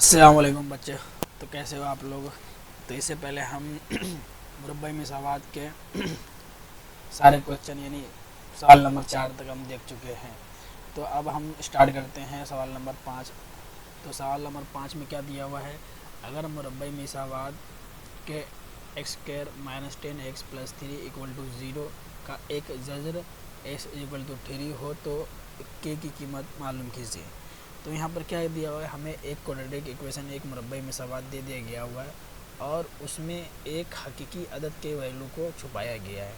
अस्सलाम वालेकुम बच्चे। तो कैसे हो आप लोग। तो इससे पहले हम मुरब्बई मिसावात के सारे क्वेश्चन यानी सवाल नंबर 4 तक हम देख चुके हैं। तो अब हम स्टार्ट करते हैं सवाल नंबर 5। तो सवाल नंबर 5 में क्या दिया हुआ है, अगर मुरब्बई मिसावात के x square minus 10x plus 3 equal to 0 का एक जजर x इक्वल टू 3 हो तो k की कीमत मालूम कीजिए। तो यहाँ पर क्या दिया हुआ है, हमें एक क्वाड्रेटिक इक्वेशन एक मुरब्बई मिसावात दे दिया गया हुआ है और उसमें एक हकीकी अदद के वैल्यू को छुपाया गया है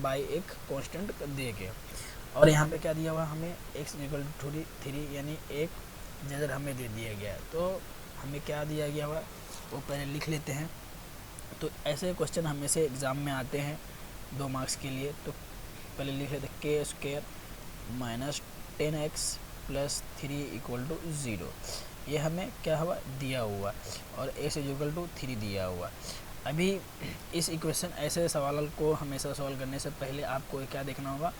बाय एक कांस्टेंट दे के। और यहाँ पे क्या दिया हुआ है, हमें x इक्वल टू 3 यानी एक जजर हमें दे दिया गया है। तो हमें क्या दिया गया हुआ है वो पहले लिख लेते हैं। तो ऐसे क्वेश्चन हमेशा एग्ज़ाम में आते हैं 2 मार्क्स के लिए। तो पहले लिख लेते हैं के square minus 10x plus 3 equal to 0। ये हमें क्या हुआ दिया हुआ और x इक्वल टू 3 दिया हुआ। अभी इस इक्वेशन ऐसे सवाल को हमेशा सॉल्व करने से पहले आपको क्या देखना होगा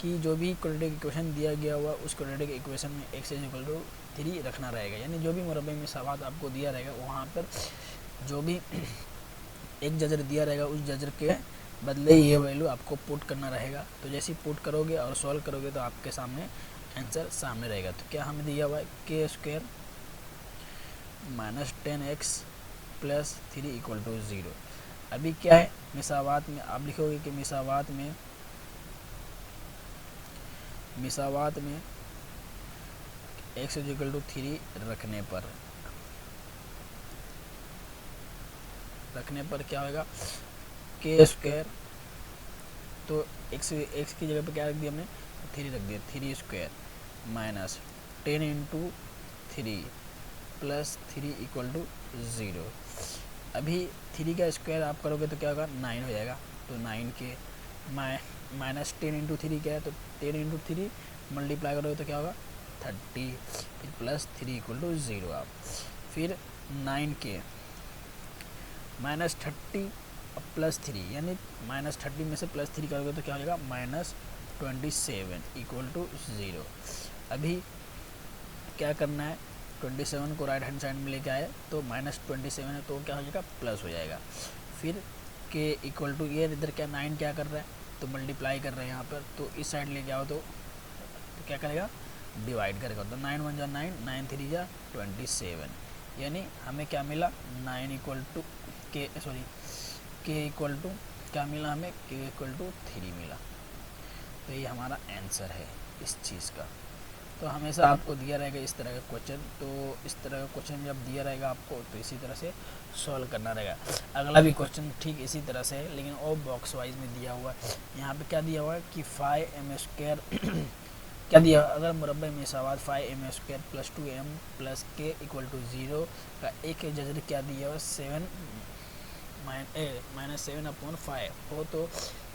कि जो भी क्वाड्रेटिक इक्वेशन दिया गया हुआ उस क्वाड्रेटिक इक्वेशन में x इक्वल टू 3 रखना रहेगा। यानी जो भी मुरब्बे में सवाल आपको दिया रहेगा वहाँ पर जो भी एक जजर दिया रहेगा उस जजर के बदले ये वैल्यू आपको पुट करना रहेगा। तो जैसे पुट करोगे और सॉल्व करोगे तो आपके सामने आंसर सामने रहेगा। तो क्या हमें दिया हुआ है के square minus 10x plus 3 equal to 0। अभी क्या है मिसावात में आप लिखोगे कि मिसावात में x इक्वल टू 3 रखने पर क्या होगा के स्क्वायर। तो x की जगह पे क्या रख दिया हमने 3 रख दिया, 3 square minus 10 into 3 plus 3 equal to 0। अभी 3 का स्क्वायर आप करोगे तो क्या होगा 9 हो जाएगा। तो 9 के माइनस 10 इंटू 3 क्या है, तो 10 इंटू 3 मल्टीप्लाई करोगे तो क्या होगा 30 फिर प्लस 3 इक्वल टू 0। आप फिर 9 के माइनस 30 प्लस 3 यानी माइनस 30 में से प्लस 3 करोगे तो क्या हो जाएगा माइनस 27 इक्वल टू 0। अभी क्या करना है 27 को राइट हैंड साइड में लेके आए तो माइनस 27 है तो क्या हो जाएगा प्लस हो जाएगा। फिर के इक्वल टू ये इधर क्या 9 क्या कर रहा है तो मल्टीप्लाई कर रहे हैं यहाँ पर, तो इस साइड लेके आओ तो क्या करेगा डिवाइड करेगा। तो 9 1 जा 9, 9 3 जा 27 यानी हमें क्या मिला 9 इक्वल टू के इक्वल टू क्या मिला हमें के इक्वल टू 3 मिला। तो ये हमारा आंसर है इस चीज़ का। तो हमेशा आपको दिया रहेगा इस तरह का क्वेश्चन, तो इस तरह का क्वेश्चन जब दिया रहेगा आपको तो इसी तरह से सॉल्व करना रहेगा। अगला भी क्वेश्चन ठीक इसी तरह से है लेकिन और बॉक्स वाइज में दिया हुआ है। यहाँ पे क्या दिया हुआ है कि 5m स्क्वायर क्या दिया, अगर मुरब्बे में सवाल 5m square plus 2m plus के इक्वल टू 0 का एक जजर क्या दिया हुआ 7 माइनस 7/5 हो तो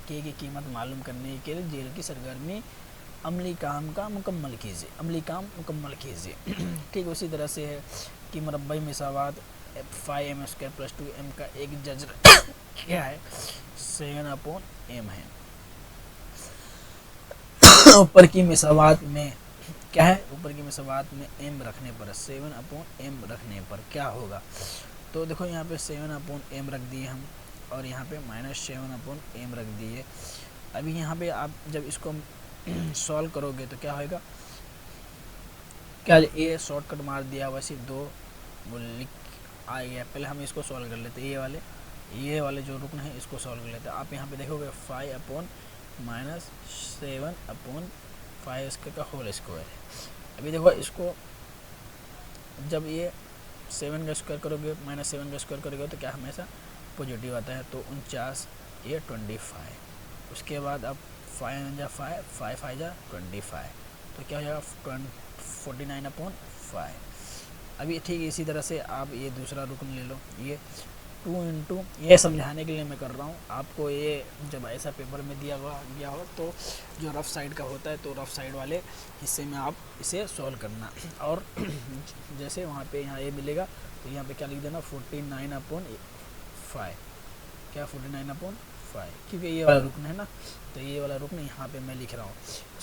के की कीमत मालूम करने के लिए जेल की सरगर्मी अमली काम मुकम्मल कीजिए। ठीक उसी तरह से है कि मुरब्बई मिसावात 5m स्क्वायर प्लस 2m का एक जजर क्या है 7/m है। ऊपर की मिसावात में क्या है, ऊपर की मिसावात में m रखने पर 7/m रखने पर क्या होगा। तो देखो यहाँ पे 7/m रख दिए हम और यहाँ पे माइनस 7/m रख दिए। अभी यहाँ पे आप जब इसको सॉल्व करोगे तो क्या होगा, क्या ये शॉर्टकट मार दिया वैसे 2 वो लिख आ गया। पहले हम इसको सॉल्व कर लेते हैं, ये वाले जो रुकन है इसको सॉल्व कर लेते हैं। आप यहाँ पे देखोगे 5/- 7/5 इसका का होल स्क्वायर है। अभी देखो इसको जब ये 7 का स्क्वायर करोगे माइनस 7 का स्क्वायर करोगे तो क्या हमेशा पॉजिटिव आता है। तो 49 ये 25, उसके बाद अब 5 जा 5 5 5 जा 25 तो क्या हो जाएगा 49/5। अभी ठीक इसी तरह से आप ये दूसरा रुकन ले लो, ये 2 इंटू ये समझाने के लिए मैं कर रहा हूँ आपको। ये जब ऐसा पेपर में दिया गया हो तो जो रफ़ साइड का होता है तो रफ़ साइड वाले हिस्से में आप इसे सॉल्व करना और जैसे वहाँ पे यहाँ ये मिलेगा तो यहाँ पे क्या लिख देना 49/5 क्या 49/5 फाइव, क्योंकि ये वाला रुकन है ना, तो ये वाला रुकन यहाँ पे मैं लिख रहा हूँ,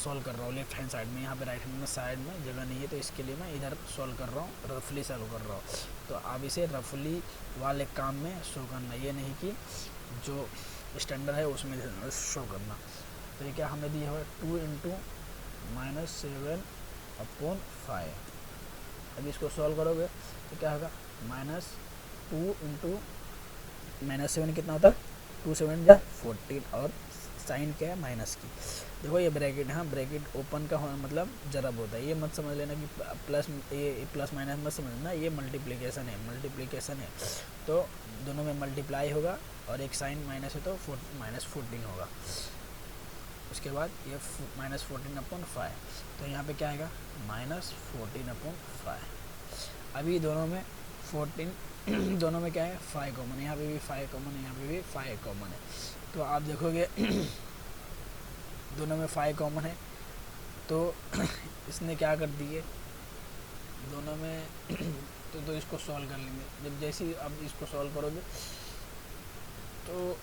सॉल्व कर रहा हूँ लेफ्ट हैंड साइड में, यहाँ पे राइट हैंड में साइड में जगह नहीं है, तो इसके लिए मैं इधर सॉल्व कर रहा हूँ, रफली सॉल्व कर रहा हूँ। तो अब इसे रफली वाले काम में शो करना, ये नहीं कि जो स्टैंडर्ड है उसमें शो करना। तो ये क्या हमें दिया हुआ है 2 × -7/5। अब इसको सॉल्व करोगे तो क्या होगा, -2 × -7 कितना होता है, 2 7 जा 14, और साइन क्या है माइनस की। देखो ये ब्रैकेट, हाँ ब्रैकेट ओपन का होना मतलब जरब होता है, ये मत समझ लेना कि प्लस, ये प्लस माइनस मत समझना, ये मल्टीप्लिकेशन है, मल्टीप्लिकेशन है, तो दोनों में मल्टीप्लाई होगा और एक साइन माइनस है तो -14 होगा। उसके बाद ये -14/5, तो यहाँ पे क्या आएगा -14/5। अभी दोनों में 14 दोनों में क्या है 5 कॉमन, यहाँ पे भी 5 कॉमन है, यहाँ पे भी 5 कॉमन है। तो आप देखोगे दोनों में 5 कॉमन है, तो इसने क्या कर दिए दोनों में तो इसको सॉल्व कर लेंगे। जब जैसे ही आप इसको सॉल्व करोगे तो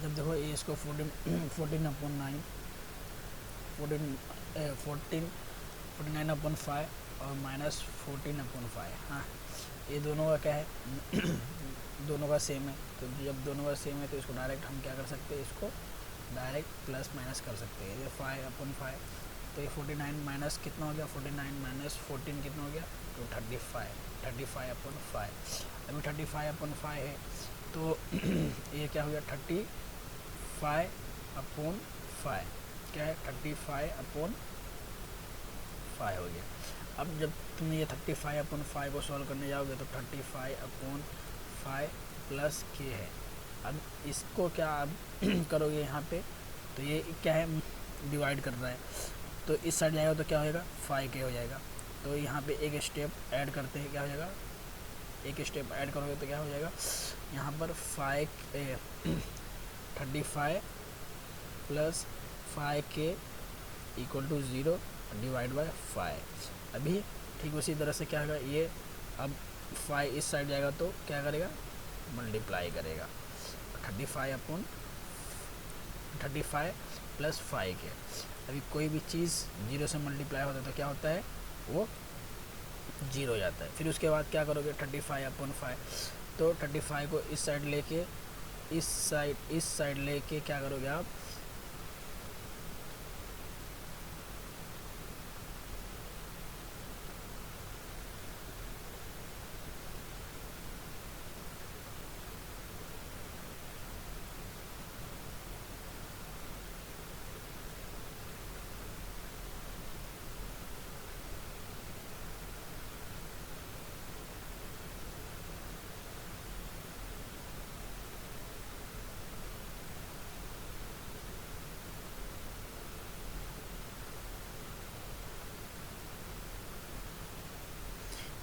जब देखो ये इसको 14/9 49/5 और -14/5, हाँ ये दोनों का क्या है दोनों का सेम है। तो जब दोनों का सेम है तो इसको डायरेक्ट हम क्या कर सकते हैं, इसको डायरेक्ट प्लस माइनस कर सकते हैं। ये 5/5, तो ये 49 माइनस कितना हो गया, 49 - 14 कितना हो गया, तो 35/5। अभी 35/5 है, तो ये क्या हो गया 35/5, क्या है 35/5 हो गया। अब जब तुम ये 35/5 को सॉल्व करने जाओगे तो 35/5 प्लस के है। अब इसको क्या आप करोगे यहाँ पे, तो ये क्या है डिवाइड कर रहा है, तो इस साइड जाएगा तो क्या होएगा 5k हो जाएगा। तो यहाँ पे एक स्टेप ऐड करते हैं, क्या हो जाएगा, एक स्टेप ऐड करोगे तो क्या हो जाएगा, यहाँ पर 35 प्लस 5k = 0 डिवाइड बाय 5। अभी ठीक उसी तरह से क्या होगा, ये अब 5 इस साइड जाएगा तो क्या करेगा, मल्टीप्लाई करेगा 35 प्लस 5k। अभी कोई भी चीज़ 0 से मल्टीप्लाई होता है तो क्या होता है, वो 0 हो जाता है। फिर उसके बाद क्या करोगे 35/5, तो 35 को इस साइड लेके इस साइड लेके क्या करोगे आप,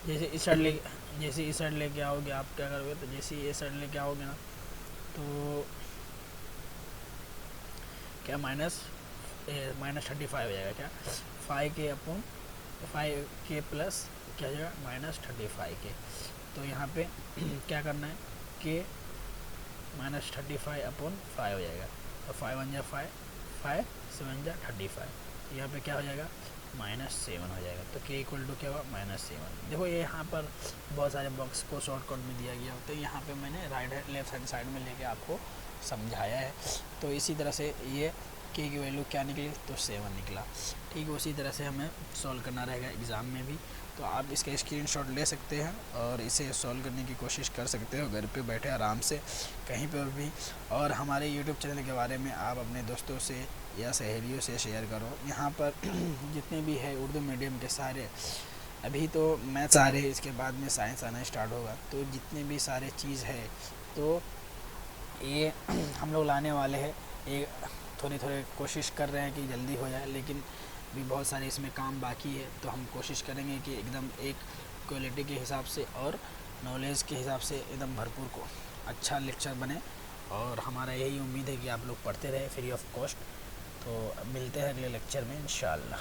जैसे इस साइड लेके आओगे आप क्या करोगे, तो जैसे ये साइड लेके आओगे ना तो क्या -35 हो जाएगा, क्या 5k प्लस क्या हो जाएगा -35k। तो यहाँ पे क्या करना है, k -35/5 हो जाएगा, तो 5 1 जा 5, 5 7 जा 35, यहाँ पे क्या हो जाएगा -7 हो जाएगा। तो k = क्या हुआ -7। देखो ये यहाँ पर बहुत सारे बॉक्स को शॉर्टकट में दिया गया, तो यहाँ पे मैंने लेफ्ट हैंड साइड में लेके आपको समझाया है। तो इसी तरह से ये k की वैल्यू क्या निकली, तो 7 निकला। ठीक है, उसी तरह से हमें सॉल्व करना रहेगा एग्ज़ाम में भी। तो आप इसका स्क्रीनशॉट ले सकते हैं और इसे सॉल्व करने की कोशिश कर सकते हो घर पे बैठे आराम से कहीं पर भी। और हमारे यूट्यूब चैनल के बारे में आप अपने दोस्तों से या सहेलियों से शेयर करो। यहाँ पर जितने भी है उर्दू मीडियम के सारे अभी तो मैथ्स आ रहे हैं, इसके बाद में साइंस आना स्टार्ट होगा, तो जितने भी सारे चीज़ है तो ये हम लोग लाने वाले हैं। ये थोड़ी थोड़ी कोशिश कर रहे हैं कि जल्दी हो जाए, लेकिन भी बहुत सारे इसमें काम बाकी है, तो हम कोशिश करेंगे कि एकदम एक क्वालिटी के हिसाब से और नॉलेज के हिसाब से एकदम भरपूर को अच्छा लेक्चर बने। और हमारा यही उम्मीद है कि आप लोग पढ़ते रहे फ्री ऑफ कॉस्ट। तो मिलते हैं अगले लेक्चर में इंशाल्लाह।